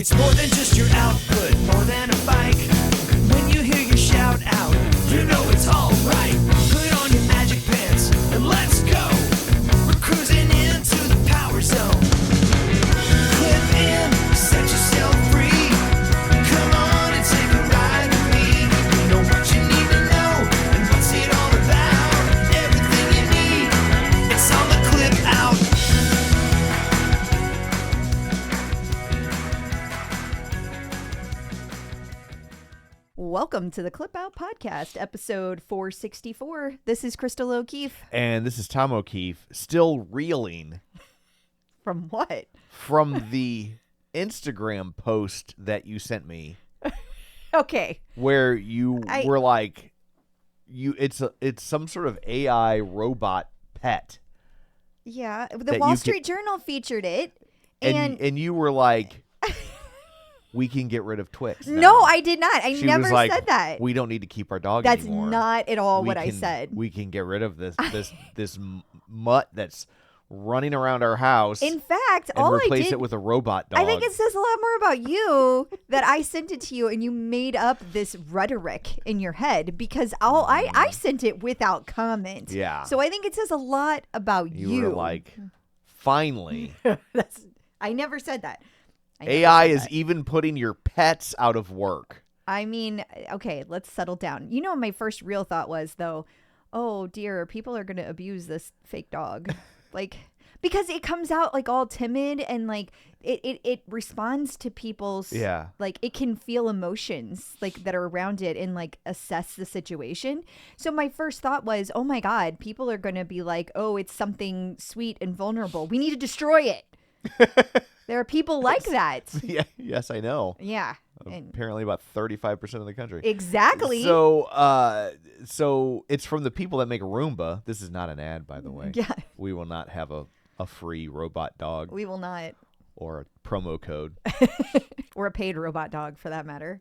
It's more than just your output, more than a bike. When you hear your shout out, you know it's all right. Put on your magic pants and let's go. We're cruising into the power zone. Clip in, set yourself free. Come on and take a ride with me. Know what you need to know and what's it all about. Everything you need, it's on the Clip Out. Welcome to the Clip Out Podcast, episode 464. This is Crystal O'Keefe. And this is Tom O'Keefe, still reeling From what? from the Instagram post that you sent me, Okay. where you were like, it's some sort of AI robot pet, Yeah. The That Wall you Street Journal featured it. and you were like, we can get rid of Twix now. No, I did not. I She never was like, said that. We don't need to keep our dog That's anymore. not at all We what I can- said. We can get rid of this mutt that's running around our house In fact, and all I replace did, it with a robot dog. I think it says a lot more about you that I sent it to you and you made up this rhetoric in your head because I sent it without comment. Yeah. So I think it says a lot about you. You were like, finally. I never said that. I never AI said is that. even putting your pets out of work. I mean, okay, let's settle down. You know what my first real thought was, though? Oh, dear, people are going to abuse this fake dog. Like, because it comes out, like, all timid and, like, it responds to people's, Yeah. like, it can feel emotions, like, that are around it and, like, assess the situation. So my first thought was, oh, my God, people are going to be like, oh, it's something sweet and vulnerable. We need to destroy it. There are people like that. Yeah, yes, I know. Yeah. And Apparently about 35% of the country. exactly. So it's from the people that make Roomba. This is not an ad, by the way. Yeah. We will not have a free robot dog We will not. or a promo code. Or a paid robot dog, for that matter.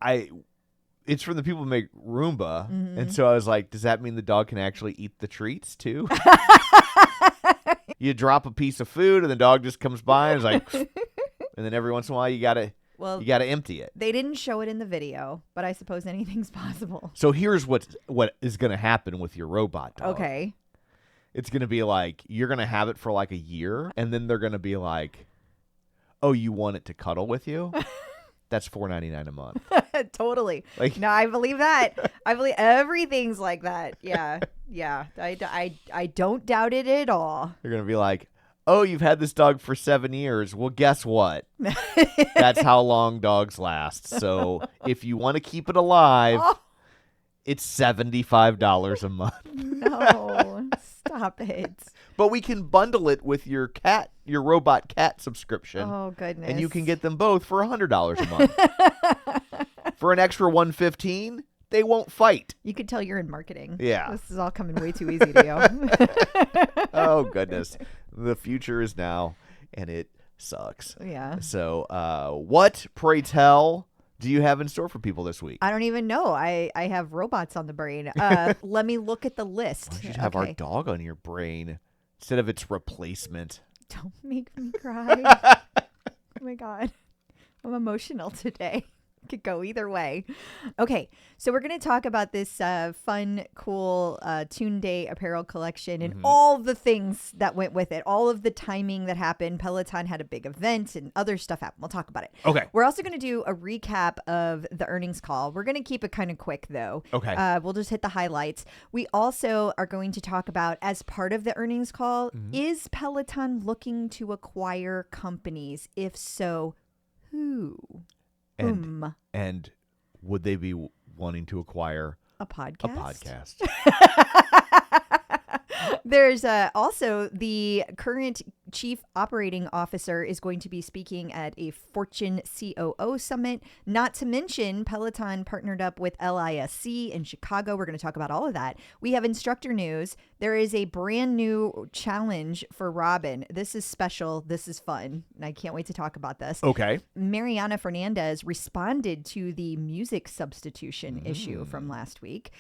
It's from the people who make Roomba. Mm-hmm. And so I was like, does that mean the dog can actually eat the treats too? You drop a piece of food and the dog just comes by and is like, and then every once in a while you gotta empty it. They didn't show it in the video, but I suppose anything's possible. So here's what is gonna happen with your robot dog. Okay. It's gonna be like you're gonna have it for like a year, and then they're gonna be like, "Oh, you want it to cuddle with you? That's $4.99 a month." Totally. Like- No, I believe that. I believe everything's like that. Yeah. Yeah. I don't doubt it at all. They're gonna be like, "Oh, you've had this dog for 7 years. Well, guess what? That's how long dogs last. So if you want to keep it alive, Oh, it's $75 a month. no. Stop it. But we can bundle it with your robot cat subscription, Oh, goodness. and you can get them both for $100 a month. For an extra $115, they won't fight. You could tell you're in marketing. Yeah. This is all coming way too easy to you. Oh, goodness. The future is now, and it sucks. Yeah. So what, pray tell, do you have in store for people this week? I don't even know. I have robots on the brain. Let me look at the list. You should have our Okay. dog on your brain instead of its replacement. Don't make me cry. Oh my God. I'm emotional today. Could go either way. Okay, so we're going to talk about this fun, cool Tunde apparel collection and all the things that went with it, all of the timing that happened. Peloton had a big event and other stuff happened. We'll talk about it. Okay. We're also going to do a recap of the earnings call. We're going to keep it kind of quick, though. Okay. We'll just hit the highlights. We also are going to talk about, as part of the earnings call, is Peloton looking to acquire companies? If so, who? And would they be wanting to acquire A podcast. a podcast? There's also the current chief operating officer is going to be speaking at a Fortune COO Summit. Not to mention, Peloton partnered up with LISC in Chicago. We're going to talk about all of that. We have instructor news. There is a brand new challenge for Robin. This is special. This is fun. And I can't wait to talk about this. Okay. Mariana Fernandez responded to the music substitution issue from last week.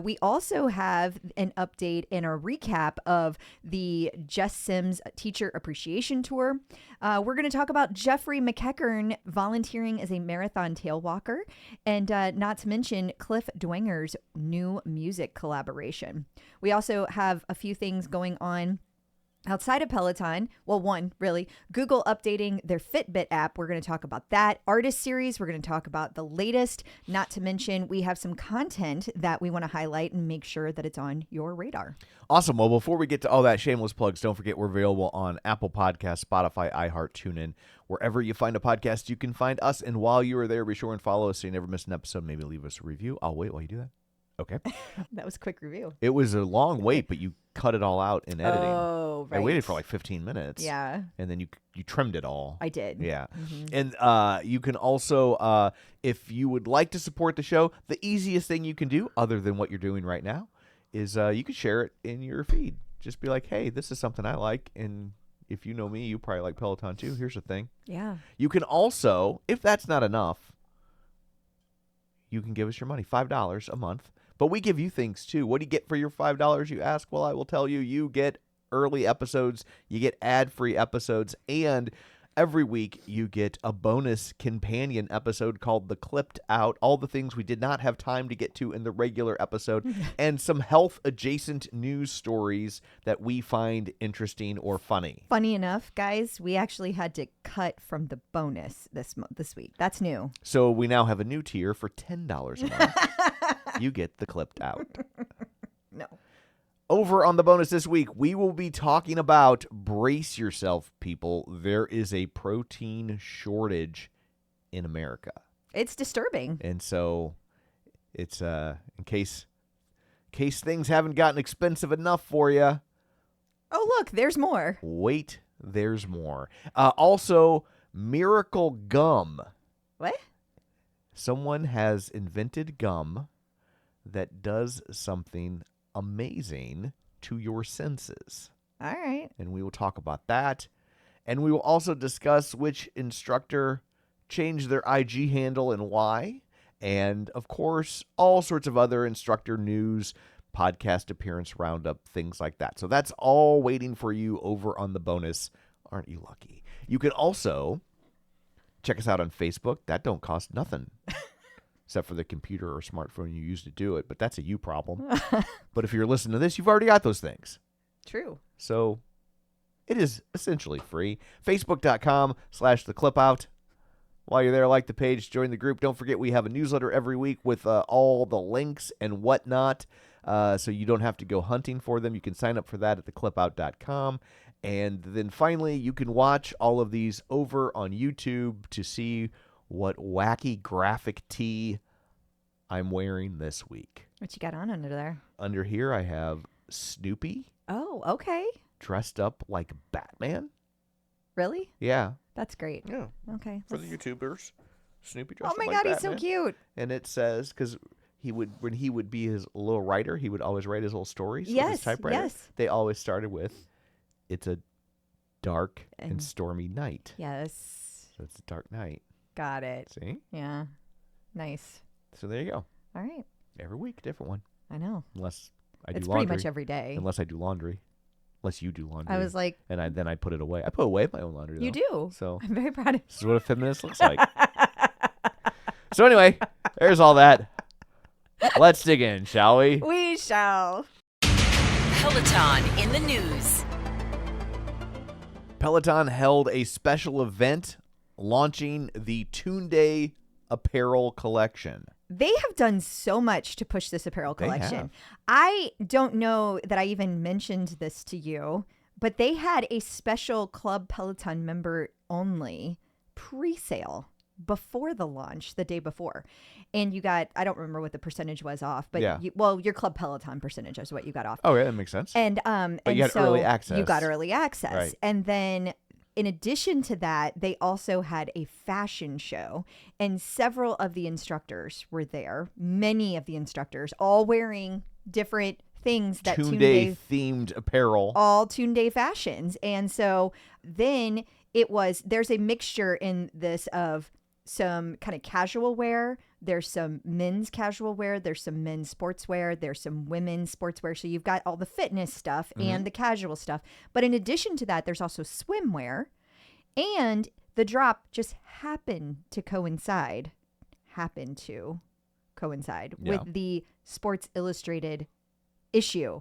We also have an update and a recap recap of the Jess Sims Teacher Appreciation Tour. We're going to talk about Jeffrey McEachern volunteering as a marathon tail walker, and not to mention Cliff Dwenger's new music collaboration. We also have a few things going on outside of Peloton. Well, one, really, Google updating their Fitbit app. We're going to talk about that. Artist series, we're going to talk about the latest. Not to mention, we have some content that we want to highlight and make sure that it's on your radar. Awesome. Well, before we get to all that shameless plugs, don't forget we're available on Apple Podcasts, Spotify, iHeart, TuneIn. Wherever you find a podcast, you can find us. And while you are there, be sure and follow us so you never miss an episode. Maybe leave us a review. I'll wait while you do that. Okay. That was a quick review. It was a long wait, but you cut it all out in editing. Oh, right. I waited for like 15 minutes. Yeah. And then you trimmed it all. I did. Yeah. Mm-hmm. And you can also, if you would like to support the show, the easiest thing you can do, other than what you're doing right now, is you can share it in your feed. Just be like, hey, this is something I like. And if you know me, you probably like Peloton too. Here's the thing. Yeah. You can also, if that's not enough, you can give us your money, $5 a month. But we give you things too. What do you get for your $5, you ask? Well, I will tell you, you get early episodes, you get ad-free episodes, and every week you get a bonus companion episode called The Clipped Out, all the things we did not have time to get to in the regular episode, and some health-adjacent news stories that we find interesting or funny. Funny enough, guys, we actually had to cut from the bonus this week. That's new. So we now have a new tier for $10 a month. You get The Clipped Out. No. Over on the bonus this week, we will be talking about, brace yourself, people, there is a protein shortage in America. It's disturbing. And so it's in case things haven't gotten expensive enough for you. Oh, look, there's more. Wait, there's more. Also, Miracle Gum. What? Someone has invented gum that does something amazing to your senses. All right. And we will talk about that. And we will also discuss which instructor changed their IG handle and why. And, of course, all sorts of other instructor news, podcast appearance roundup, things like that. So that's all waiting for you over on the bonus. Aren't you lucky? You can also check us out on Facebook. That don't cost nothing. Except for the computer or smartphone you use to do it. But that's a you problem. But if you're listening to this, you've already got those things. True. So it is essentially free. Facebook.com/theclipout. While you're there, like the page, join the group. Don't forget we have a newsletter every week with all the links and whatnot. So you don't have to go hunting for them. You can sign up for that at theclipout.com. And then finally, you can watch all of these over on YouTube to see what wacky graphic tee I'm wearing this week. What you got on under there? Under here, I have Snoopy. Oh, okay. Dressed up like Batman. Really? Yeah. That's great. Yeah. Okay. For the YouTubers. Snoopy dressed Oh my up God, like he's so Batman. cute. And it says, because when he would be his little writer, he would always write his little stories with Yes, his typewriter. yes. They always started with, it's a dark and stormy night. Yes. So it's a dark night. Got it. See? Yeah. Nice. So there you go. All right. Every week, different one. I know. Unless I do It's laundry. pretty much every day. Unless I do laundry. Unless you do laundry. I was like, and then I put it away. I put away my own laundry, though. you do. So I'm very proud of this is what a feminist looks like. So anyway, there's all that. Let's dig in, shall we? We shall. Peloton in the news. Peloton held a special event launching the Tunde apparel collection. They have done so much to push this apparel They collection. have. I don't know that I even mentioned this to you, but they had a special Club Peloton member only pre-sale before the launch, the day before. And you got, I don't remember what the percentage was off, but Yeah. your Club Peloton percentage is what you got off. Oh, yeah, that makes sense. And But and you got so early access. You got early access. Right. And then in addition to that, they also had a fashion show, and several of the instructors were there. Many of the instructors, all wearing different things that Tunde themed apparel. all Tunde fashions. And so then there's a mixture in this of some kind of casual wear. There's some men's casual wear. There's some men's sportswear. There's some women's sportswear. So you've got all the fitness stuff and the casual stuff. But in addition to that, there's also swimwear. And the drop just happened to coincide with the Sports Illustrated issue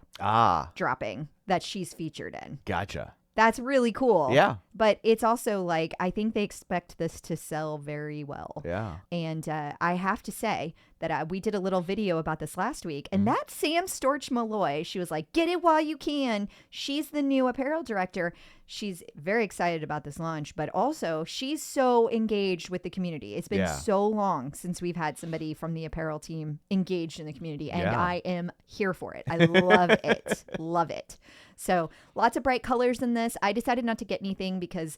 dropping that she's featured in. Gotcha. That's really cool. Yeah. But it's also like, I think they expect this to sell very well. Yeah. And I have to say that we did a little video about this last week. And that Sam Storch-Malloy, she was like, get it while you can. She's the new apparel director. She's very excited about this launch, but also she's so engaged with the community. It's been so long since we've had somebody from the apparel team engaged in the community, and I am here for it. I love it. Love it. So lots of bright colors in this. I decided not to get anything because,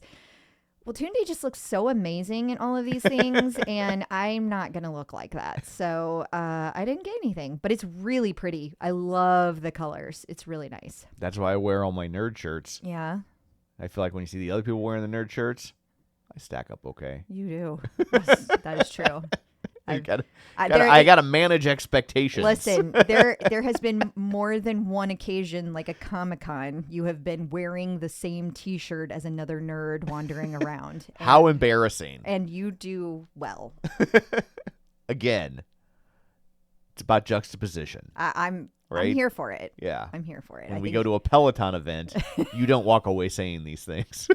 well, Tunde just looks so amazing in all of these things, and I'm not going to look like that. So I didn't get anything, but it's really pretty. I love the colors. It's really nice. That's why I wear all my nerd shirts. Yeah. I feel like when you see the other people wearing the nerd shirts, I stack up okay. You do. Yes, that is true. I gotta manage expectations. Listen, there has been more than one occasion, like a Comic-Con, you have been wearing the same T-shirt as another nerd wandering around. How embarrassing. And you do well. Again, it's about juxtaposition. I'm right? I'm here for it. Yeah. I'm here for it. When we go to a Peloton event, you don't walk away saying these things.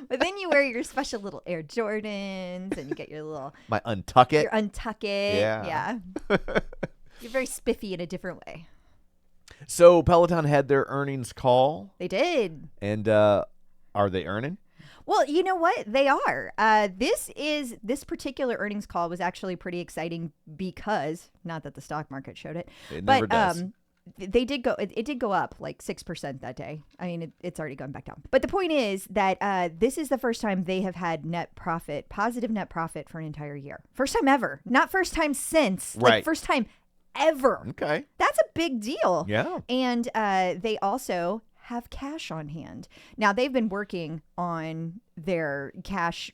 But then you wear your special little Air Jordans and you get your little... My untuck it. Your untuck it. Yeah. You're very spiffy in a different way. So Peloton had their earnings call. They did. And are they earning? Well, you know what? They are. This particular earnings call was actually pretty exciting because, not that the stock market showed it, It but never does. they did go. It did go up like 6% that day. I mean, it's already gone back down. But the point is that this is the first time they have had positive net profit for an entire year. First time ever. Not first time since. Right. Like first time ever. Okay. That's a big deal. Yeah. And they also have cash on hand. Now, they've been working on their cash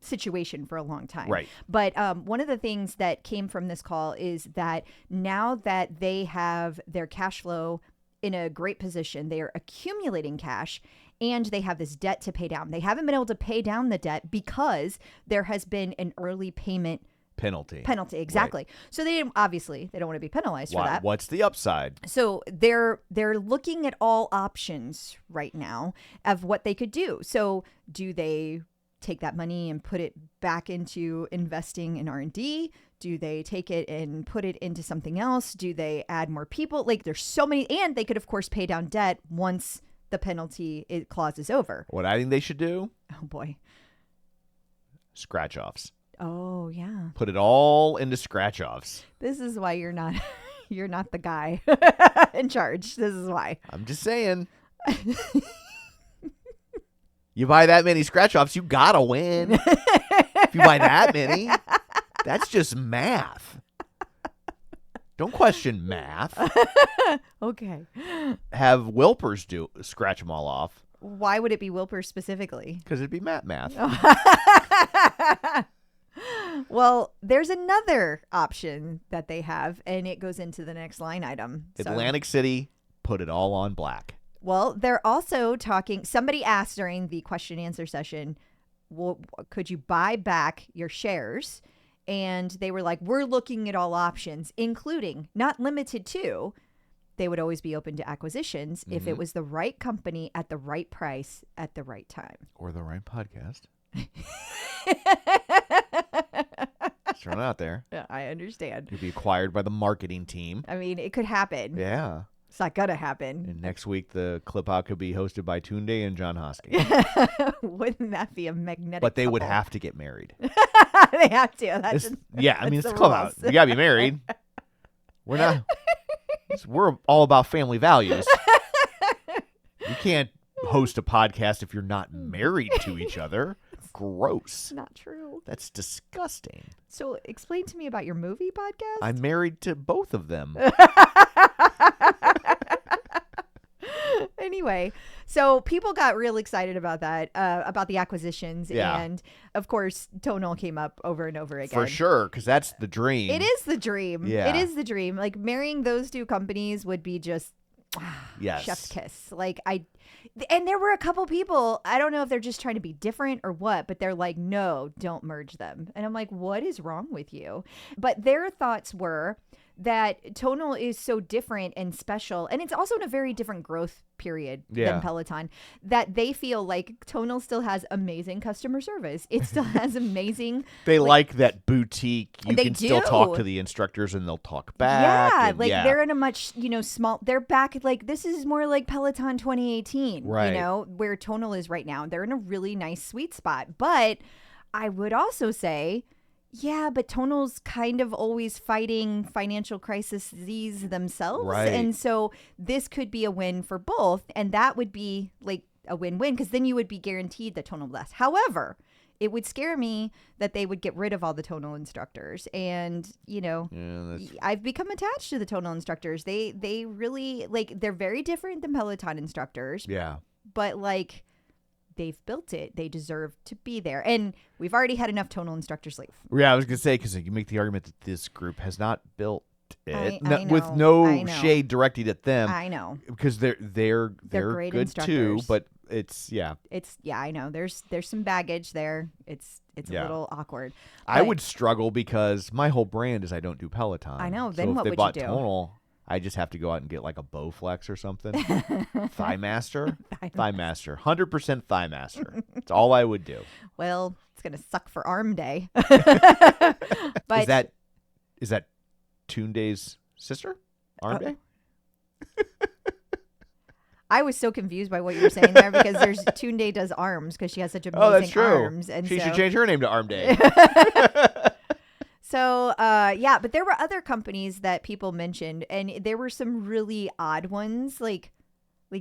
situation for a long time. Right. But one of the things that came from this call is that now that they have their cash flow in a great position, they are accumulating cash and they have this debt to pay down. They haven't been able to pay down the debt because there has been an early payment penalty. Exactly. Right. So they don't want to be penalized for that. What's the upside? So they're looking at all options right now of what they could do. So do they take that money and put it back into investing in R&D? Do they take it and put it into something else? Do they add more people? Like there's so many, and they could of course pay down debt once the penalty clause is over. What I think they should do? Oh boy. Scratch offs. Oh yeah. Put it all into scratch offs. This is why you're not the guy in charge. This is why. I'm just saying. You buy that many scratch offs, you gotta win. If you buy that many, that's just math. Don't question math. Okay. Have Wilpers scratch them all off. Why would it be Wilpers specifically? Because it'd be math. Well, there's another option that they have, and it goes into the next line item. Atlantic City, put it all on black. Well, they're also talking. Somebody asked during the question and answer session, well, could you buy back your shares? And they were like, we're looking at all options, including, not limited to, they would always be open to acquisitions if it was the right company at the right price at the right time. Or the right podcast. Just thrown out there. Yeah, I understand. You'd be acquired by the marketing team. I mean, it could happen. Yeah. It's not going to happen. And next week, the clip out could be hosted by Tunde and John Hosky. Wouldn't that be a magnetic But they couple? would have to get married. They have to. That's it's the club out. rules. You got to be married. We're not. We're all about family values. You can't host a podcast if you're not married to each other. Gross. Not true. That's disgusting. So explain to me about your movie podcast. I'm married to both of them. Anyway, so people got real excited about that, about the acquisitions. Yeah. And of course, Tonal came up over and over again. For sure, because that's the dream. It is the dream. Yeah. It is the dream. Like marrying those two companies would be just Yes. chef's kiss. And there were a couple people, I don't know if they're just trying to be different or what, but they're like, no, don't merge them. And I'm like, what is wrong with you? But their thoughts were that Tonal is so different and special, and it's also in a very different growth period than Peloton, that they feel like Tonal still has amazing customer service. It still has amazing. They like that boutique. You They can still do. talk to the instructors and they'll talk back. Yeah, and like they're in a much, small, they're back, like this is more like Peloton 2018, Right. Where Tonal is right now. They're in a really nice sweet spot. But I would also say, yeah, but Tonal's kind of always fighting financial crises themselves. Right. And so this could be a win for both. And that would be like a win-win, because then you would be guaranteed that Tonal lasts. However, it would scare me that they would get rid of all the Tonal instructors. And, I've become attached to the Tonal instructors. They really, they're very different than Peloton instructors. Yeah. But, they've built it. They deserve to be there. And we've already had enough Tonal instructors leave. Yeah, I was going to say, because you make the argument that this group has not built it, I with know, I no know. shade directed at them. I know. Because they're great good too, instructors. but it's, I know. There's some baggage there. It's a little awkward. I But would struggle because my whole brand is I don't do Peloton. I know. So Then if what they would bought you do? Tonal, I just have to go out and get like a Bowflex or something. Thigh Master. 100% Thigh Master. That's all I would do. Well, it's going to suck for arm day. But Is that Tunde's sister? Arm Day? I was so confused by what you were saying there, because Tunde does arms because she has such amazing Oh, that's true. arms. And She so, should change her name to Arm Day. So, but there were other companies that people mentioned, and there were some really odd ones. Like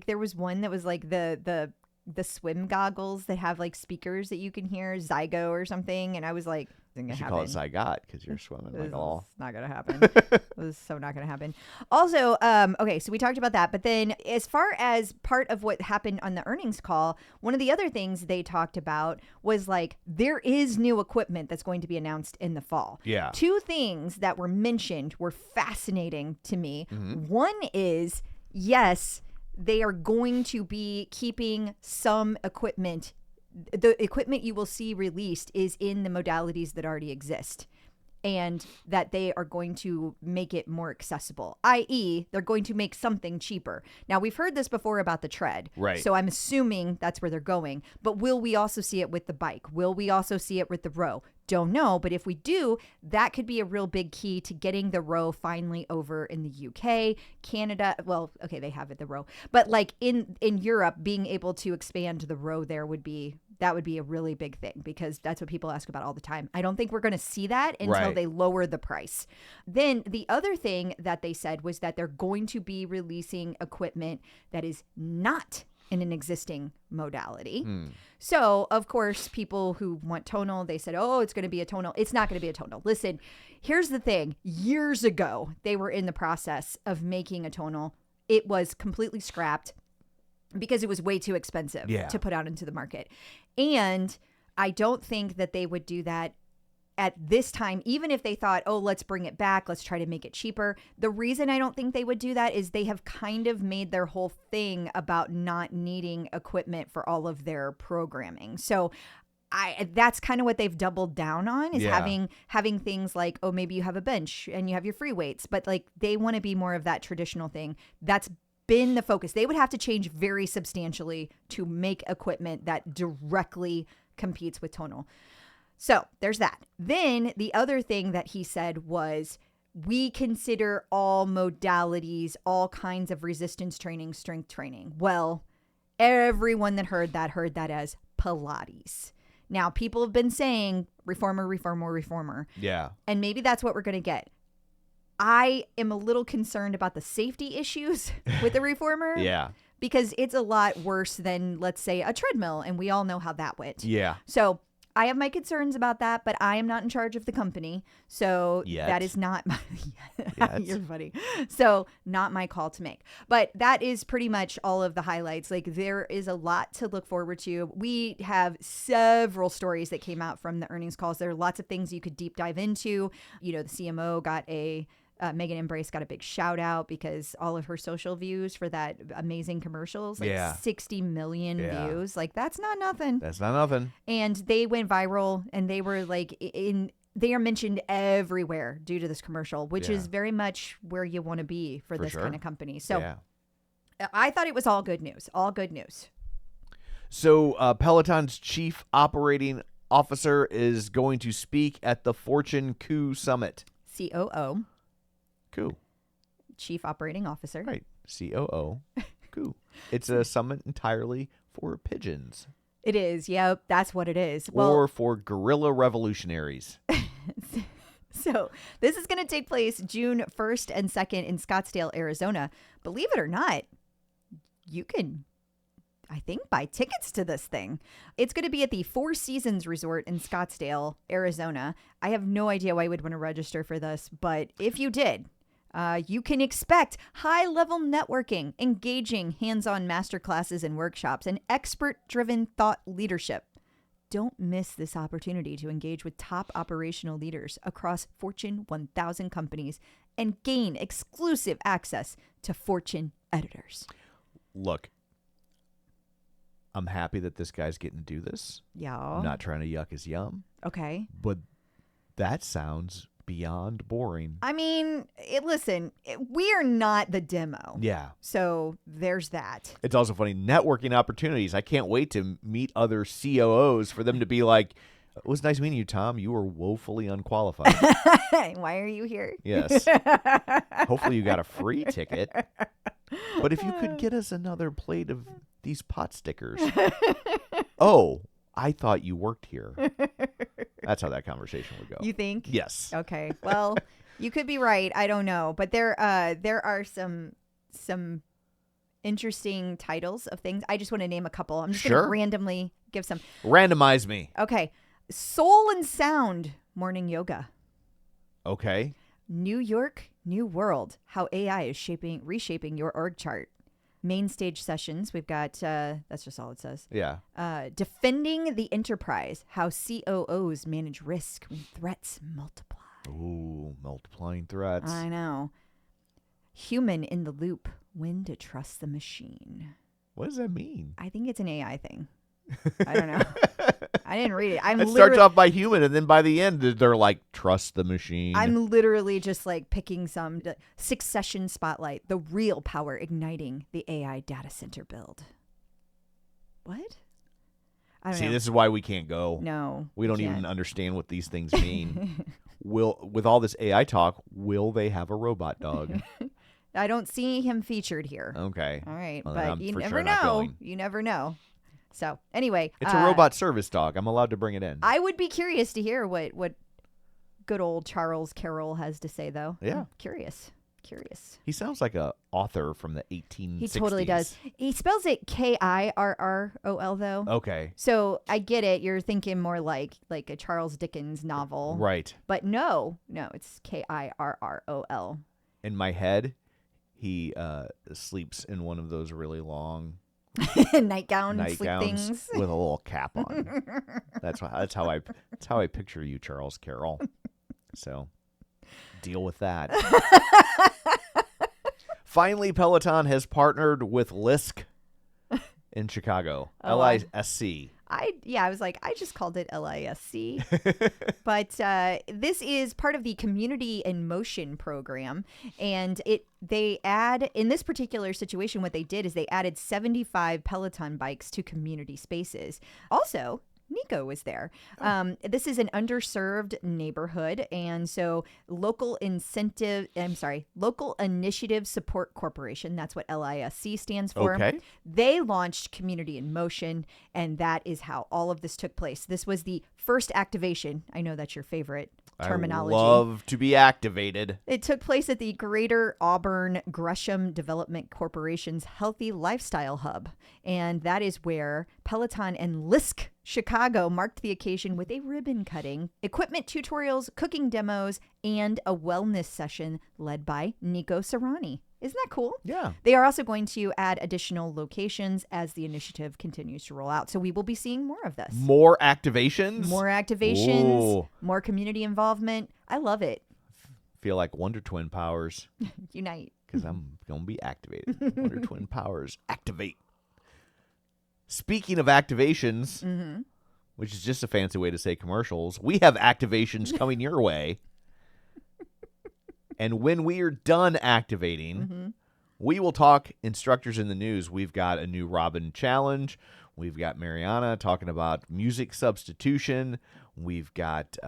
there was one that was like the swim goggles that have like speakers that you can hear, Zygo or something. And I was like, You isn't should gonna call happen. it Zygot because you're swimming This like all. is not gonna happen. This is so not gonna happen. Also, okay, so we talked about that, but then as far as part of what happened on the earnings call, one of the other things they talked about was like there is new equipment that's going to be announced in the fall. Yeah. Two things that were mentioned were fascinating to me. Mm-hmm. One is, yes, they are going to be keeping some equipment. The equipment you will see released is in the modalities that already exist, and that they are going to make it more accessible, i.e. they're going to make something cheaper. Now, we've heard this before about the tread. Right. So I'm assuming that's where they're going. But will we also see it with the bike? Will we also see it with the row? Don't know. But if we do, that could be a real big key to getting the row finally over in the UK, Canada. Well, okay, they have it, the row. But like in Europe, being able to expand the row there would be a really big thing, because that's what people ask about all the time. I don't think we're going to see that until Right. they lower the price. Then the other thing that they said was that they're going to be releasing equipment that is not in an existing modality. So, of course, people who want tonal, they said, oh, it's going to be a tonal. It's not going to be a tonal. Listen, here's the thing. Years ago, they were in the process of making a tonal. It was completely scrapped because it was way too expensive to put out into the market. And I don't think that they would do that at this time, even if they thought, oh, let's bring it back, let's try to make it cheaper. The reason I don't think they would do that is they have kind of made their whole thing about not needing equipment for all of their programming. So that's kind of what they've doubled down on, is having things like, oh, maybe you have a bench and you have your free weights, but like they want to be more of that traditional thing. That's been the focus. They would have to change very substantially to make equipment that directly competes with tonal. So there's that. Then the other thing that he said was, we consider all modalities, all kinds of resistance training, strength training. Well, everyone that heard that as Pilates. Now, people have been saying reformer. Yeah. And maybe that's what we're going to get. I am a little concerned about the safety issues with the reformer. Yeah. Because it's a lot worse than, let's say, a treadmill. And we all know how that went. Yeah. So I have my concerns about that, but I am not in charge of the company. So that is not my, you're funny. So not my call to make. But that is pretty much all of the highlights. Like there is a lot to look forward to. We have several stories that came out from the earnings calls. There are lots of things you could deep dive into. You know, the CMO got Megan Embrace got a big shout out because all of her social views for that amazing commercials, like 60 million views. Like that's not nothing. That's not nothing. And they went viral and they were like they are mentioned everywhere due to this commercial, which is very much where you want to be for this kind of company. So I thought it was all good news. All good news. So Peloton's chief operating officer is going to speak at the Fortune COO Summit. COO. COO. Chief Operating Officer. Right. COO. COO. It's a summit entirely for pigeons. It is. Yep. That's what it is. Or for guerrilla revolutionaries. So this is going to take place June 1st and 2nd in Scottsdale, Arizona. Believe it or not, you can, I think, buy tickets to this thing. It's going to be at the Four Seasons Resort in Scottsdale, Arizona. I have no idea why you would want to register for this, but if you did, you can expect high-level networking, engaging hands-on masterclasses and workshops, and expert-driven thought leadership. Don't miss this opportunity to engage with top operational leaders across Fortune 1000 companies and gain exclusive access to Fortune editors. Look, I'm happy that this guy's getting to do this. Yeah. I'm not trying to yuck his yum. Okay. But that sounds beyond boring. I mean, we are not the demo. Yeah. So there's that. It's also funny, networking opportunities. I can't wait to meet other COOs for them to be like, it was nice meeting you, Tom. You were woefully unqualified. Why are you here? Yes. Hopefully you got a free ticket. But if you could get us another plate of these pot stickers. Oh, I thought you worked here. That's how that conversation would go. You think? Yes. Okay. Well, you could be right. I don't know, but there are some interesting titles of things. I just want to name a couple. I'm just going to randomly give some. Randomize me. Okay. Soul and Sound Morning Yoga. Okay. New York, New World. How AI is reshaping your org chart. Main stage sessions. We've got, that's just all it says. Yeah. Defending the enterprise. How COOs manage risk when threats multiply. Ooh, multiplying threats. I know. Human in the loop. When to trust the machine. What does that mean? I think it's an AI thing. I don't know. I didn't read it. It starts off by human, and then by the end, they're like, trust the machine. I'm literally just like picking some 6-session spotlight. The real power igniting the AI data center build. What? I don't know. This is why we can't go. No. We don't even understand what these things mean. With all this AI talk, will they have a robot dog? I don't see him featured here. Okay. All right. Well, but you never know. You never know. So anyway. It's a robot service dog. I'm allowed to bring it in. I would be curious to hear what good old Charles Carroll has to say, though. Yeah. I'm curious. He sounds like a author from the 1860s. He totally does. He spells it Kirrol, though. Okay. So I get it. You're thinking more like a Charles Dickens novel. Right. But no, it's Kirrol. In my head, he sleeps in one of those really long nightgowns things with a little cap on. That's how I picture you, Charles Carroll. So deal with that. Finally, Peloton has partnered with LISC in Chicago. LISC. I was like, I just called it LISC. But this is part of the Community in Motion program. And they add, in this particular situation, what they did is they added 75 Peloton bikes to community spaces. Also, Nico was there. This is an underserved neighborhood. And so Local Initiative Support Corporation, that's what LISC stands for. Okay. They launched Community in Motion, and that is how all of this took place. This was the first activation. I know that's your favorite terminology. I love to be activated. It took place at the Greater Auburn Gresham Development Corporation's Healthy Lifestyle Hub. And that is where Peloton and LISC Chicago marked the occasion with a ribbon cutting, equipment tutorials, cooking demos, and a wellness session led by Nico Serrani. Isn't that cool? Yeah. They are also going to add additional locations as the initiative continues to roll out. So we will be seeing more of this. More activations? Ooh. More community involvement. I love it. Feel like Wonder Twin powers. Unite. Because I'm going to be activated. Wonder Twin powers. Activate. Speaking of activations, which is just a fancy way to say commercials, we have activations coming your way. And when we are done activating, we will talk instructors in the news. We've got a new Robin challenge. We've got Mariana talking about music substitution. We've got,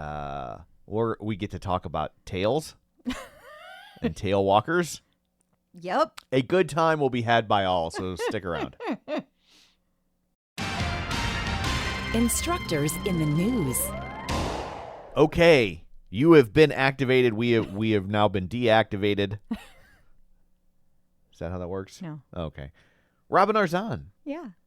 we get to talk about tails and tail walkers. Yep. A good time will be had by all, so stick around. Instructors in the news. Okay. You have been activated. We have now been deactivated. Is that how that works? No. Okay. Robin Arzon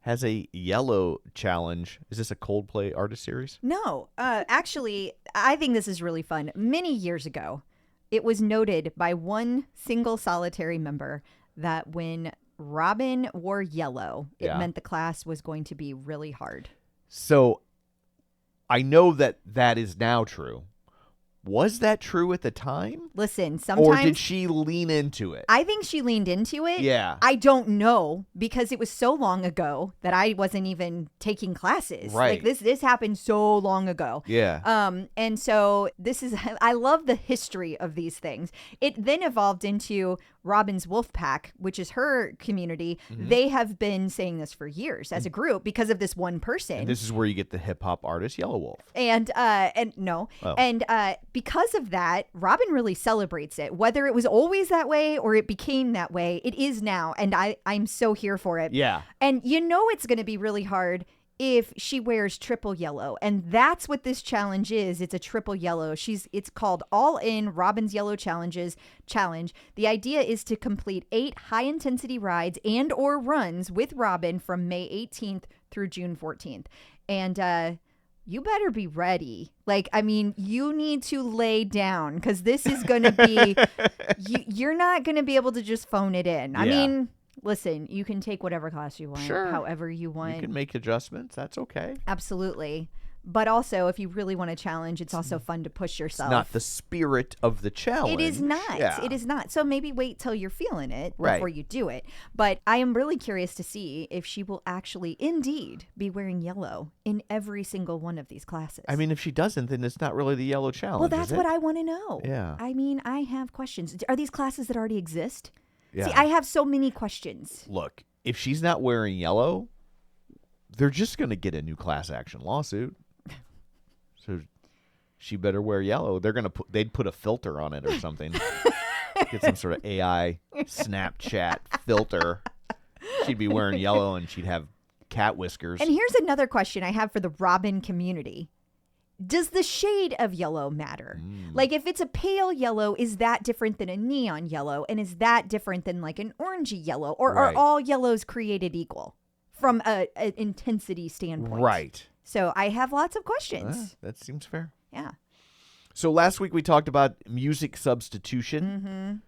has a yellow challenge. Is this a Coldplay artist series? No. Actually, I think this is really fun. Many years ago, it was noted by one single solitary member that when Robin wore yellow, it meant the class was going to be really hard. So I know that is now true. Was that true at the time? Listen, sometimes... Or did she lean into it? I think she leaned into it. Yeah. I don't know because it was so long ago that I wasn't even taking classes. Right. Like this happened so long ago. Yeah. And so this is... I love the history of these things. It then evolved into Robin's Wolfpack, which is her community. They have been saying this for years as a group because of this one person. And this is where you get the hip-hop artist Yellow Wolf. And because of that, Robin really celebrates it. Whether it was always that way or it became that way, it is now. And I'm so here for it. Yeah. And you know it's going to be really hard if she wears triple yellow. And that's what this challenge is. It's a triple yellow. It's called All In Robin's Yellow Challenge. The idea is to complete 8 high-intensity rides and or runs with Robin from May 18th through June 14th. And you better be ready. You need to lay down because this is going to be, you're not going to be able to just phone it in. I mean, listen, you can take whatever class you want, however you want. You can make adjustments. That's okay. Absolutely. But also, if you really want to challenge, it's also fun to push yourself. It's not the spirit of the challenge. It is not. Yeah. It is not. So maybe wait till you're feeling it before you do it. But I am really curious to see if she will actually indeed be wearing yellow in every single one of these classes. I mean, if she doesn't, then it's not really the yellow challenge. Well, that's what I want to know. Yeah. I mean, I have questions. Are these classes that already exist? Yeah. See, I have so many questions. Look, if she's not wearing yellow, they're just going to get a new class action lawsuit. So she better wear yellow. They'd put a filter on it or something. Get some sort of AI Snapchat filter. She'd be wearing yellow and she'd have cat whiskers. And here's another question I have for the Robin community. Does the shade of yellow matter? Like if it's a pale yellow, is that different than a neon yellow? And is that different than like an orangey yellow? Or are all yellows created equal from an intensity standpoint? Right. So I have lots of questions. That seems fair. Yeah. So last week we talked about music substitution.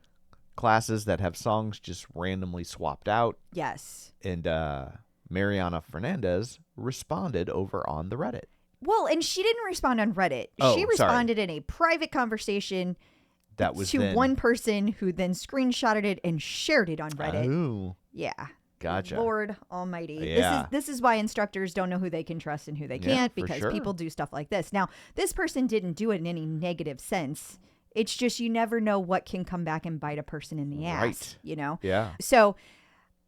Classes that have songs just randomly swapped out. Yes. And Mariana Fernandez responded over on the Reddit. Well, and she didn't respond on Reddit. She responded in a private conversation that was to one person who then screenshotted it and shared it on Reddit. Oh. Yeah. Gotcha. Lord almighty. Yeah. This is why instructors don't know who they can trust and who they can't, because people do stuff like this. Now, this person didn't do it in any negative sense. It's just you never know what can come back and bite a person in the ass, you know? Yeah. So,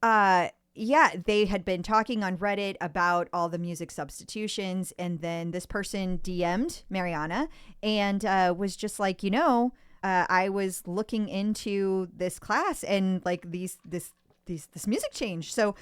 they had been talking on Reddit about all the music substitutions, and then this person DM'd Mariana and was just like, I was looking into this class and like this music change. So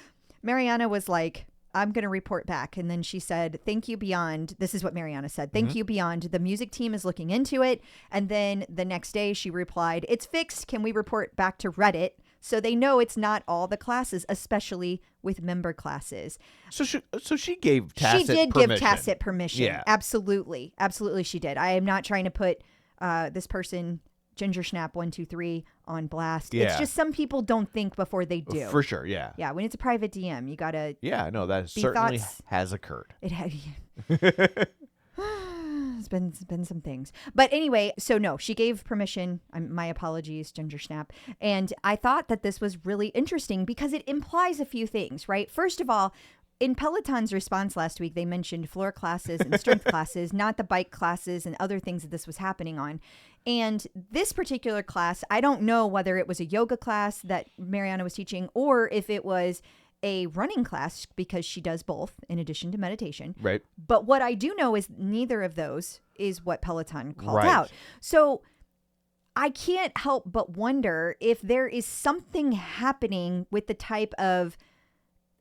Mariana was like, I'm going to report back. And then she said, thank you beyond. This is what Mariana said. Thank you beyond. The music team is looking into it. And then the next day she replied, it's fixed. Can we report back to Reddit? So they know it's not all the classes, especially with member classes. So she gave tacit She did permission. give tacit permission. Yeah. Absolutely. Absolutely she did. I am not trying to put this person, Ginger Snap 123, on blast. Yeah. It's just some people don't think before they do. For sure, yeah. Yeah, when it's a private DM, you got to... Yeah, no, that certainly has occurred. It had... It's been some things. But anyway, so no, she gave permission. My apologies, Ginger Snap. And I thought that this was really interesting because it implies a few things, right? First of all, in Peloton's response last week, they mentioned floor classes and strength classes, not the bike classes and other things that this was happening on. And this particular class, I don't know whether it was a yoga class that Mariana was teaching or if it was a running class, because she does both in addition to meditation. Right. But what I do know is neither of those is what Peloton called Right. out. So I can't help but wonder if there is something happening with the type of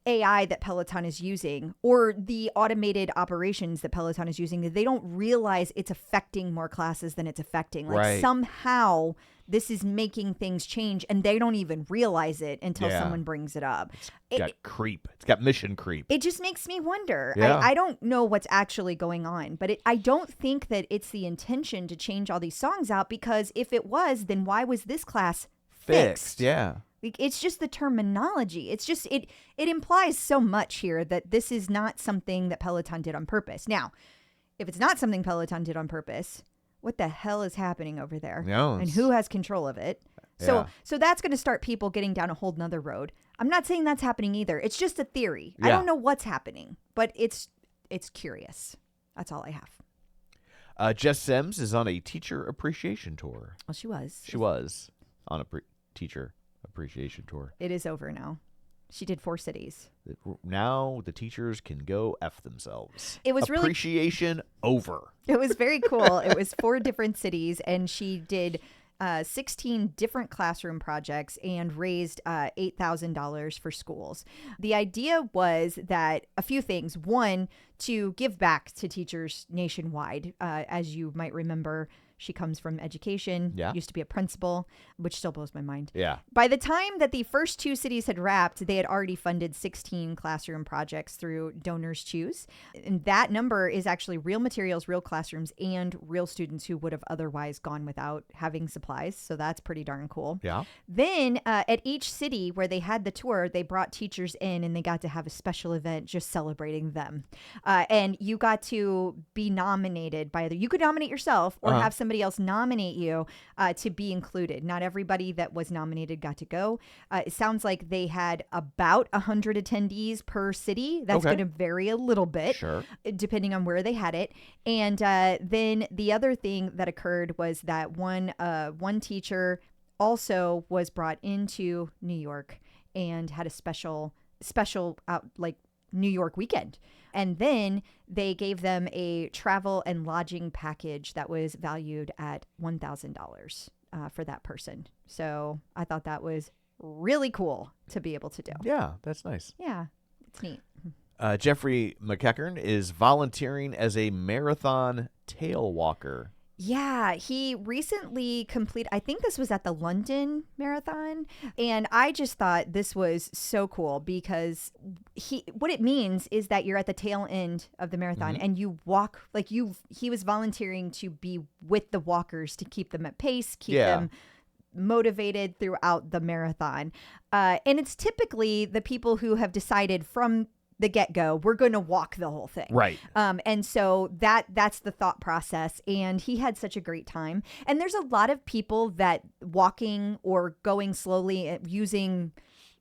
AI that Peloton is using or the automated operations that Peloton is using that they don't realize it's affecting more classes than it's affecting. Like Right. somehow this is making things change and they don't even realize it until Yeah. someone brings it up. It's got creep. It's got mission creep. It just makes me wonder. Yeah. I don't know what's actually going on, but I don't think that it's the intention to change all these songs out, because if it was, then why was this class fixed? Yeah. Like, it's just the terminology. It's just, it implies so much here that this is not something that Peloton did on purpose. Now, if it's not something Peloton did on purpose, what the hell is happening over there? No, And it's- who has control of it? Yeah. So that's going to start people getting down a whole nother road. I'm not saying that's happening either. It's just a theory. I Yeah. don't know what's happening, but it's curious. That's all I have. Jess Sims is on a teacher appreciation tour. Well, she was. She was on a teacher appreciation tour. It is over now. She did 4 cities. Now the teachers can go F themselves. It was really- appreciation over. It was very cool. It was 4 different cities, and she did 16 different classroom projects and raised $8,000 for schools. The idea was that a few things. One, to give back to teachers nationwide. As you might remember, she comes from education, Yeah. used to be a principal, which still blows my mind. Yeah. By the time that the first 2 cities had wrapped, they had already funded 16 classroom projects through Donors Choose. And that number is actually real materials, real classrooms, and real students who would have otherwise gone without having supplies. So that's pretty darn cool. Yeah. Then at each city where they had the tour, they brought teachers in and they got to have a special event just celebrating them. And you got to be nominated by you could nominate yourself or have somebody else nominate you to be included. Not everybody that was nominated got to go. It sounds like they had about 100 attendees per city. That's Okay. going to vary a little bit, Sure. depending on where they had it. And then the other thing that occurred was that one teacher also was brought into New York and had a special New York weekend. And then they gave them a travel and lodging package that was valued at $1,000 for that person. So I thought that was really cool to be able to do. Yeah, that's nice. Yeah, it's neat. Jeffrey McEachern is volunteering as a marathon tail walker. Yeah, he recently completed, I think this was at the London Marathon, and I just thought this was so cool because what it means is that you're at the tail end of the marathon and you walk, he was volunteering to be with the walkers to keep them at pace, keep them motivated throughout the marathon. And it's typically the people who have decided from the get-go, we're going to walk the whole thing. Right. And so that's the thought process. And he had such a great time. And there's a lot of people that walking or going slowly using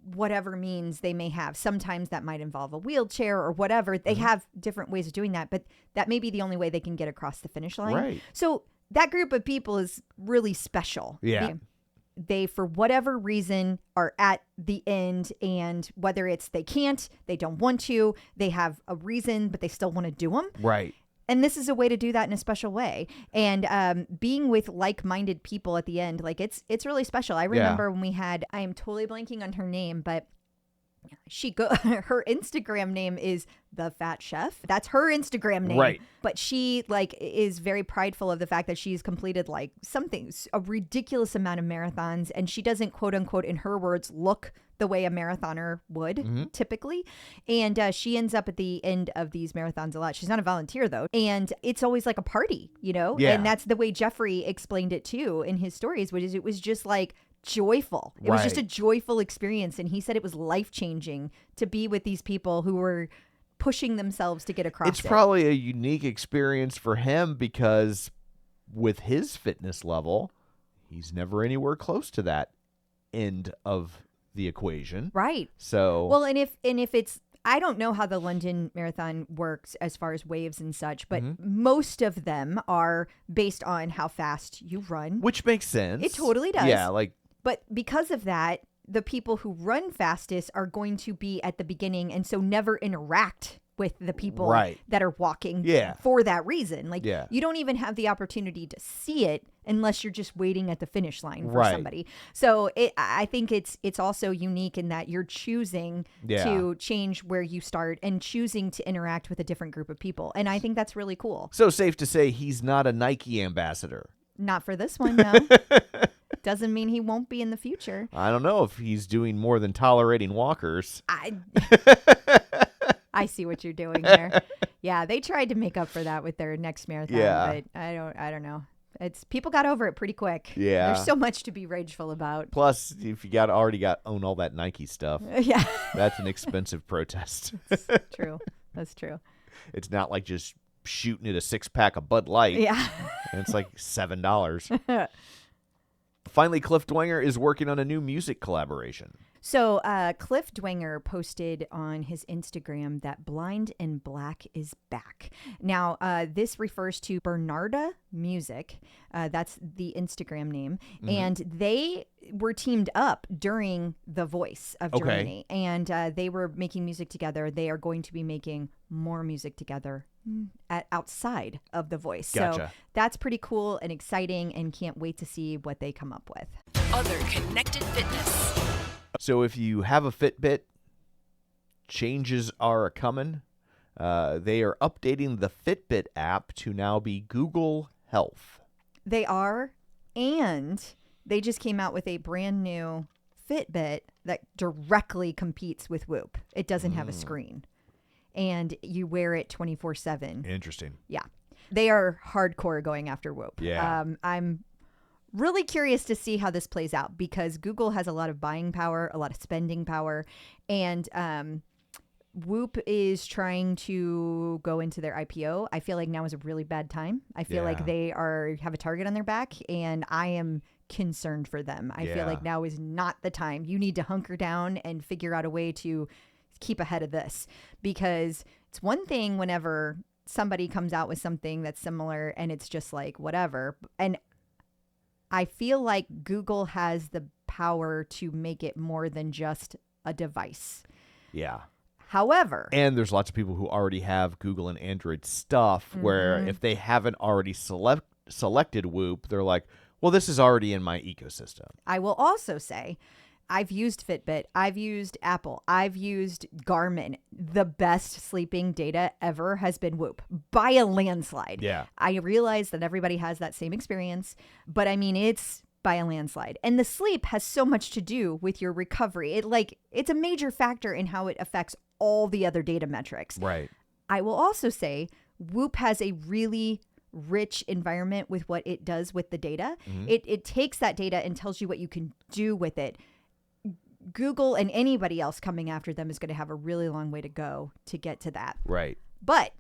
whatever means they may have. Sometimes that might involve a wheelchair or whatever. They have different ways of doing that, but that may be the only way they can get across the finish line. Right. So that group of people is really special. Yeah. They, for whatever reason, are at the end, and whether it's they can't, they don't want to, they have a reason, but they still want to do them. Right. And this is a way to do that in a special way. And being with like-minded people at the end, it's really special. I remember when we had, I am totally blanking on her name, but her Instagram name is The Fat Chef. That's her Instagram name. Right. But she is very prideful of the fact that she's completed a ridiculous amount of marathons, and she doesn't, quote unquote, in her words, look the way a marathoner would typically. And she ends up at the end of these marathons a lot. She's not a volunteer, though. And it's always like a party, you know? Yeah. And that's the way Jeffrey explained it, too, in his stories, which is it was just like joyful. It was just a joyful experience. And he said it was life-changing to be with these people who were pushing themselves to get across It's probably a unique experience for him because with his fitness level, he's never anywhere close to that end of the equation. Right. So well, and if it's I don't know how the London Marathon works as far as waves and such, but most of them are based on how fast you run. Which makes sense. It totally does. Yeah, like but because of that, the people who run fastest are going to be at the beginning and so never interact with the people that are walking for that reason. Like you don't even have the opportunity to see it unless you're just waiting at the finish line for somebody. So I think it's also unique in that you're choosing to change where you start and choosing to interact with a different group of people. And I think that's really cool. So safe to say he's not a Nike ambassador. Not for this one, no. Doesn't mean he won't be in the future. I don't know if he's doing more than tolerating walkers. I see what you're doing there. Yeah, they tried to make up for that with their next marathon, but I don't know. It's people got over it pretty quick. Yeah. There's so much to be rageful about. Plus, if you own all that Nike stuff, that's an expensive protest. That's true. That's true. It's not like just shooting at a 6-pack of Bud Light. Yeah. And it's like $7. Finally, Cliff Dwenger is working on a new music collaboration. So Cliff Dwenger posted on his Instagram that Blind and Black is back. Now, this refers to Bernarda Music. That's the Instagram name. And they were teamed up during The Voice of Germany. And they were making music together. They are going to be making more music together outside of The Voice. Gotcha. So that's pretty cool and exciting and can't wait to see what they come up with. Other connected fitness. So if you have a Fitbit, changes are coming. They are updating the Fitbit app to now be Google Health. They are, and they just came out with a brand new Fitbit that directly competes with Whoop. It doesn't have a screen, and you wear it 24/7. Interesting. Yeah. They are hardcore going after Whoop. Yeah. I'm really curious to see how this plays out because Google has a lot of buying power, a lot of spending power, and Whoop is trying to go into their IPO. I feel like now is a really bad time. I feel like they have a target on their back, and I am concerned for them. I feel like now is not the time. You need to hunker down and figure out a way to keep ahead of this because it's one thing whenever somebody comes out with something that's similar and it's just like whatever. And I feel like Google has the power to make it more than just a device. Yeah. However. And there's lots of people who already have Google and Android stuff where if they haven't already selected Whoop, they're like, well, this is already in my ecosystem. I will also say I've used Fitbit. I've used Apple. I've used Garmin. The best sleeping data ever has been Whoop by a landslide. Yeah. I realize that everybody has that same experience, but I mean, it's by a landslide. And the sleep has so much to do with your recovery. It's a major factor in how it affects all the other data metrics. Right. I will also say Whoop has a really rich environment with what it does with the data. It takes that data and tells you what you can do with it. Google and anybody else coming after them is going to have a really long way to go to get to that. Right. But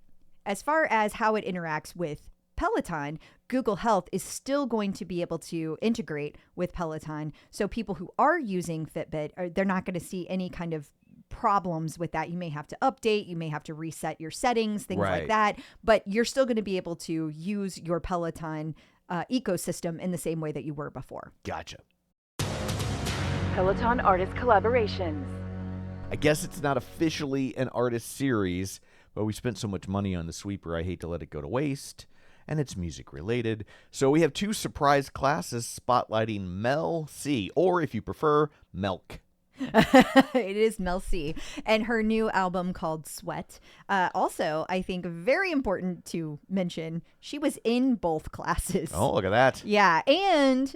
as far as how it interacts with Peloton, Google Health is still going to be able to integrate with Peloton. So people who are using Fitbit, they're not going to see any kind of problems with that. You may have to update, you may have to reset your settings, things like that, but you're still going to be able to use your Peloton ecosystem in the same way that you were before. Gotcha. Peloton artist collaborations. I guess it's not officially an artist series, but we spent so much money on the sweeper, I hate to let it go to waste, and it's music related. So we have 2 surprise classes spotlighting Mel C, or if you prefer, Melk. It is Mel C. And her new album called Sweat. Also, I think very important to mention, she was in both classes. Oh, look at that. Yeah. And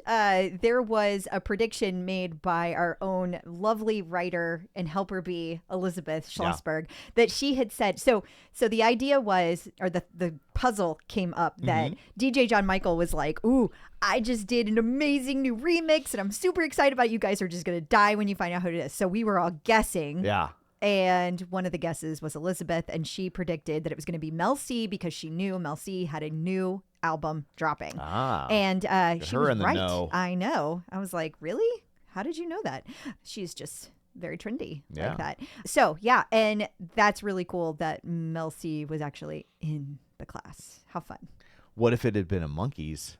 there was a prediction made by our own lovely writer and helper bee, Elizabeth Schlossberg, that she had said, so the idea was, or the puzzle came up that DJ John Michael was like, ooh, I just did an amazing new remix and I'm super excited about it. You guys are just going to die when you find out who it is. So we were all guessing. Yeah. And one of the guesses was Elizabeth, and she predicted that it was going to be Mel C because she knew Mel C had a new album dropping. And she was right. Know. I know. I was like, really? How did you know that? She's just very trendy like that. So, yeah. And that's really cool that Mel C was actually in the class. How fun. What if it had been a Monkees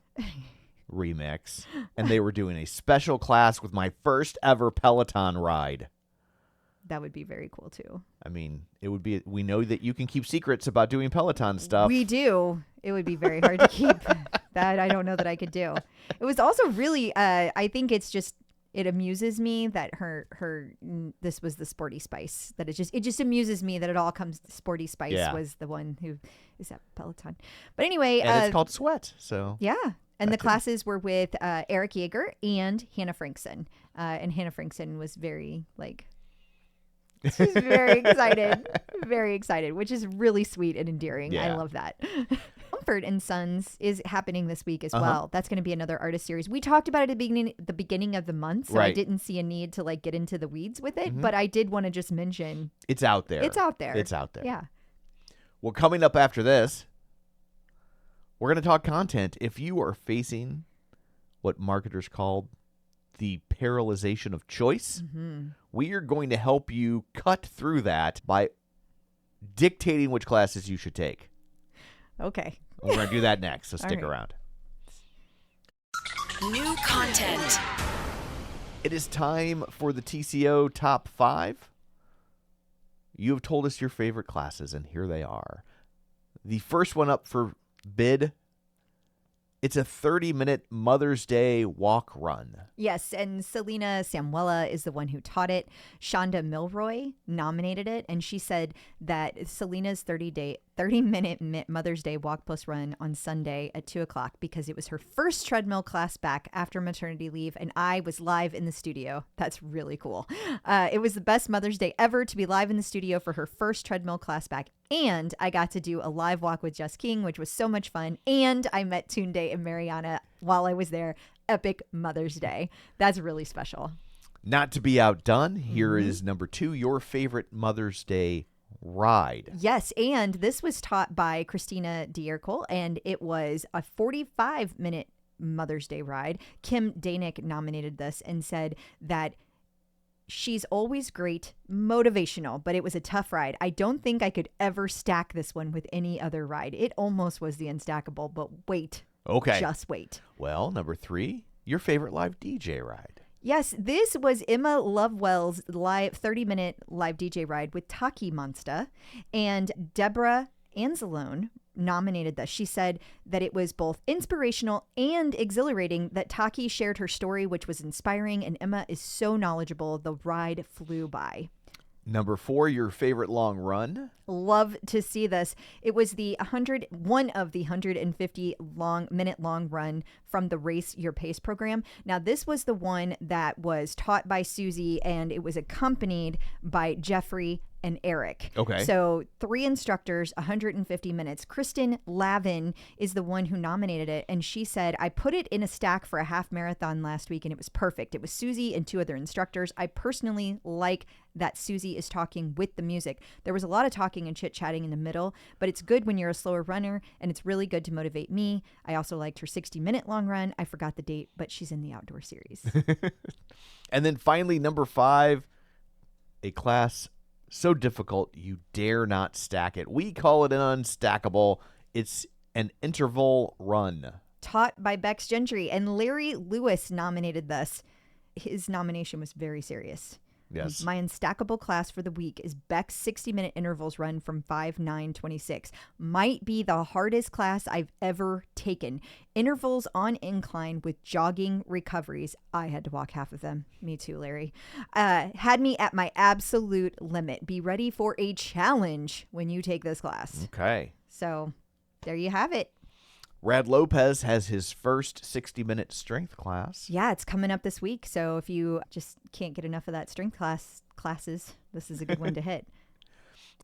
remix and they were doing a special class with my first ever Peloton ride? That would be very cool too. I mean, it would be. We know that you can keep secrets about doing Peloton stuff. We do. It would be very hard to keep. That I don't know that I could do. It was also really. I think it's just. It amuses me that this was the Sporty Spice. That it just amuses me that it all comes. Sporty Spice was the one who is at Peloton. But anyway, and it's called Sweat. So yeah. And the classes were with Eric Yeager and Hannah Frankson. And Hannah Frankson was very she's very excited, which is really sweet and endearing. Yeah. I love that. Mumford & Sons is happening this week as well. That's going to be another artist series. We talked about it at the beginning of the month, so I didn't see a need to get into the weeds with it, but I did want to just mention it's out there. It's out there. Yeah. Well, coming up after this, we're going to talk content. If you are facing what marketers call the paralyzation of choice, we are going to help you cut through that by dictating which classes you should take. Okay. We're going to do that next, so stick around. New content. It is time for the TCO Top 5. You have told us your favorite classes, and here they are. The first one up for bid, it's a 30-minute Mother's Day walk run. Yes, and Selena Samuela is the one who taught it. Shonda Milroy nominated it, and she said that Selena's 30-minute Mother's Day walk plus run on Sunday at 2 o'clock because it was her first treadmill class back after maternity leave, and I was live in the studio. That's really cool. It was the best Mother's Day ever to be live in the studio for her first treadmill class back, and I got to do a live walk with Jess King, which was so much fun, and I met Tunde and Mariana while I was there. Epic Mother's Day. That's really special. Not to be outdone, here is number 2, your favorite Mother's Day ride. Yes, and this was taught by Christina Dierkel, and it was a 45-minute Mother's Day ride. Kim Danick nominated this and said that she's always great, motivational, but it was a tough ride. I don't think I could ever stack this one with any other ride. It almost was the unstackable, but wait. Okay. Just wait. Well, number 3, your favorite live DJ ride. Yes, this was Emma Lovewell's 30-minute live DJ ride with Taki Monsta, and Deborah Anzalone nominated this. She said that it was both inspirational and exhilarating, that Taki shared her story, which was inspiring, and Emma is so knowledgeable. The ride flew by. Number 4, your favorite long run. Love to see this. It was one of the 150 minute long run from the Race Your Pace program. Now, this was the one that was taught by Susie, and it was accompanied by Jeffrey and Eric. Okay. So 3 instructors, 150 minutes. Kristen Lavin is the one who nominated it, and she said, I put it in a stack for a half marathon last week, and it was perfect. It was Susie and 2 other instructors. I personally like that Susie is talking with the music. There was a lot of talking and chit-chatting in the middle, but it's good when you're a slower runner, and it's really good to motivate me. I also liked her 60-minute long run. I forgot the date, but she's in the outdoor series. And then finally, number 5, a class so difficult you dare not stack it. We call it an unstackable. It's an interval run. Taught by Bex Gentry, and Larry Lewis nominated this. His nomination was very serious. Yes. My unstackable class for the week is Beck's 60-minute intervals run from 5/9/26. Might be the hardest class I've ever taken. Intervals on incline with jogging recoveries. I had to walk half of them. Me too, Larry. Had me at my absolute limit. Be ready for a challenge when you take this class. Okay. So there you have it. Rad Lopez has his first 60-minute strength class. Yeah, it's coming up this week. So if you just can't get enough of that strength classes, this is a good one to hit.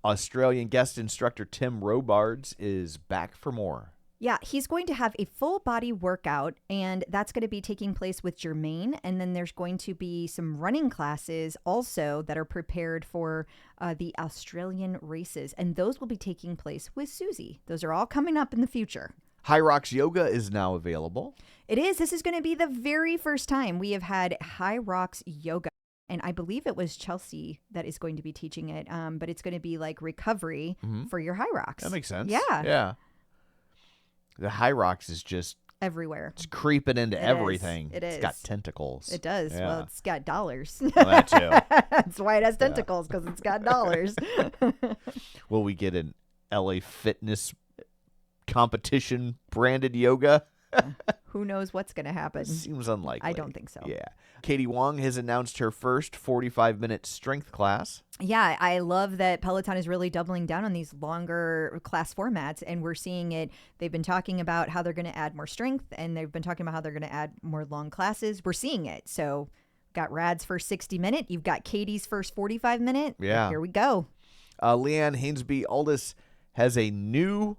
Australian guest instructor Tim Robards is back for more. Yeah, he's going to have a full body workout, and that's going to be taking place with Jermaine. And then there's going to be some running classes also that are prepared for the Australian races. And those will be taking place with Susie. Those are all coming up in the future. High Rocks Yoga is now available. It is. This is going to be the very first time we have had High Rocks Yoga. And I believe it was Chelsea that is going to be teaching it. But it's going to be like recovery for your High Rocks. That makes sense. Yeah. Yeah. The High Rocks is just everywhere. It's creeping into everything. It is. It's got tentacles. It does. Yeah. Well, it's got dollars. Well, that too. That's why it has tentacles, because it's got dollars. Will we get an LA Fitness competition branded yoga? Who knows what's going to happen? Seems unlikely. I don't think so. Yeah. Katie Wong has announced her first 45-minute strength class. Yeah, I love that Peloton is really doubling down on these longer class formats, and we're seeing it. They've been talking about how they're going to add more strength, and they've been talking about how they're going to add more long classes. We're seeing it. So got Rad's first 60-minute. You've got Katie's first 45-minute. Yeah. Here we go. Leanne Hainsby Aldis has a new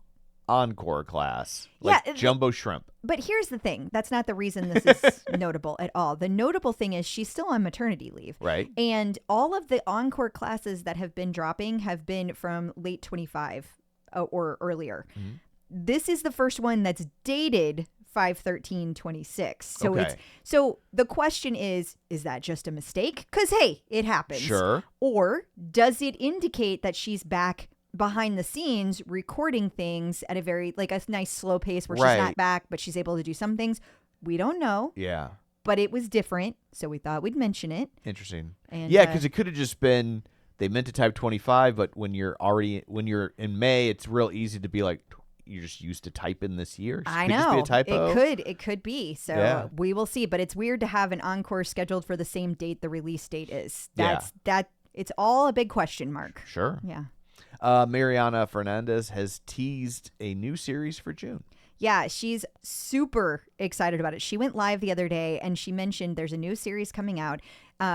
encore class, like jumbo shrimp. But here's the thing. That's not the reason this is notable at all. The notable thing is she's still on maternity leave. Right. And all of the encore classes that have been dropping have been from late 25 or earlier. Mm-hmm. This is the first one that's dated 5/13/26. So okay. So the question is that just a mistake? Because, hey, it happens. Sure. Or does it indicate that she's back behind the scenes recording things at a very, like, a nice slow pace where she's not back, but she's able to do some things? We don't know. Yeah. But it was different, so we thought we'd mention it. Interesting. And, yeah, because it could have just been they meant to type 25, but when you're in May, it's real easy to be like, you're just used to typing this year. I could know. Just be a typo. It could be. So we will see. But it's weird to have an encore scheduled for the same date the release date is. It's all a big question mark. Sure. Yeah. Mariana Fernandez has teased a new series for June. Yeah, she's super excited about it. She went live the other day and she mentioned there's a new series coming out.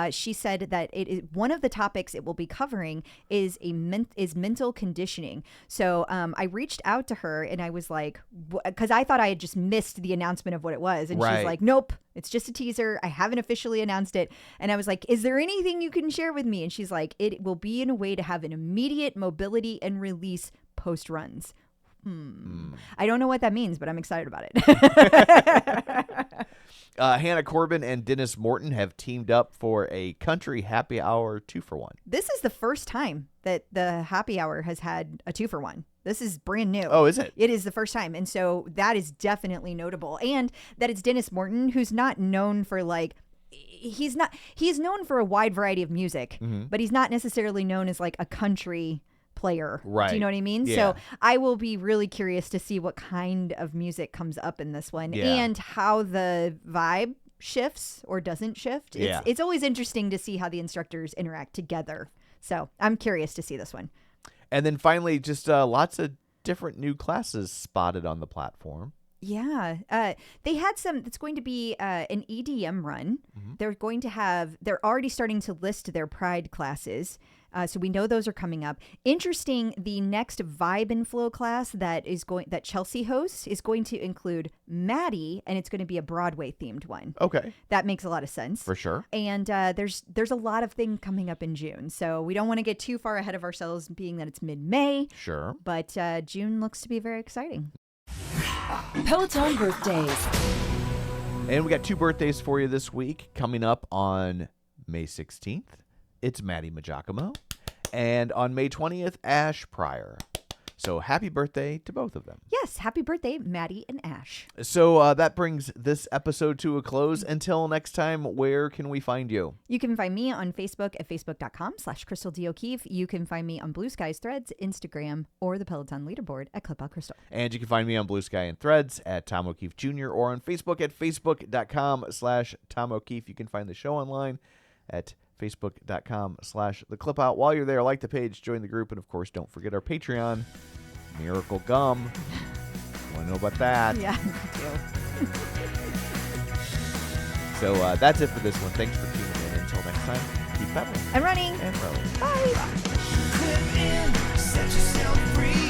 She said that one of the topics it will be covering is mental conditioning. So I reached out to her and I was like, because I thought I had just missed the announcement of what it was. And she's like, nope, it's just a teaser. I haven't officially announced it. And I was like, is there anything you can share with me? And she's like, it will be in a way to have an immediate mobility and release post runs. I don't know what that means, but I'm excited about it. Hannah Corbin and Dennis Morton have teamed up for a country happy hour 2-for-1. This is the first time that the happy hour has had a 2-for-1. This is brand new. Oh, is it? It is the first time. And so that is definitely notable. And that it's Dennis Morton, who's not known for he's known for a wide variety of music, but he's not necessarily known as like a country player. Right. Do you know what I mean? Yeah. So I will be really curious to see what kind of music comes up in this one and how the vibe shifts or doesn't shift. It's always interesting to see how the instructors interact together. So I'm curious to see this one. And then finally, just lots of different new classes spotted on the platform. Yeah. They had some, it's going to be an EDM run. They're already starting to list their Pride classes. So we know those are coming up. Interesting, the next Vibe and Flow class that Chelsea hosts is going to include Maddie, and it's going to be a Broadway themed one. Okay. That makes a lot of sense. For sure. And there's a lot of things coming up in June. So we don't want to get too far ahead of ourselves, being that it's mid-May. Sure. But June looks to be very exciting. Peloton birthdays. And we got 2 birthdays for you this week. Coming up on May 16th, it's Maddie Magiacomo. And on May 20th, Ash Pryor. So happy birthday to both of them. Yes, happy birthday, Maddie and Ash. So that brings this episode to a close. Until next time, where can we find you? You can find me on Facebook at facebook.com/Crystal D. O'Keefe. You can find me on Blue Skies Threads, Instagram, or the Peloton leaderboard at ClipOutCrystal. And you can find me on Blue Sky and Threads at Tom O'Keefe Jr. or on Facebook at facebook.com/Tom O'Keefe. You can find the show online at facebook.com/The Clip Out. While you're there, like the page, join the group, and of course, don't forget our Patreon, Miracle Gum. Want to know about that? Yeah, me too. So that's it for this one. Thanks for tuning in. Until next time, keep pedaling I'm running. and rolling. Bye. Clip in, set yourself free.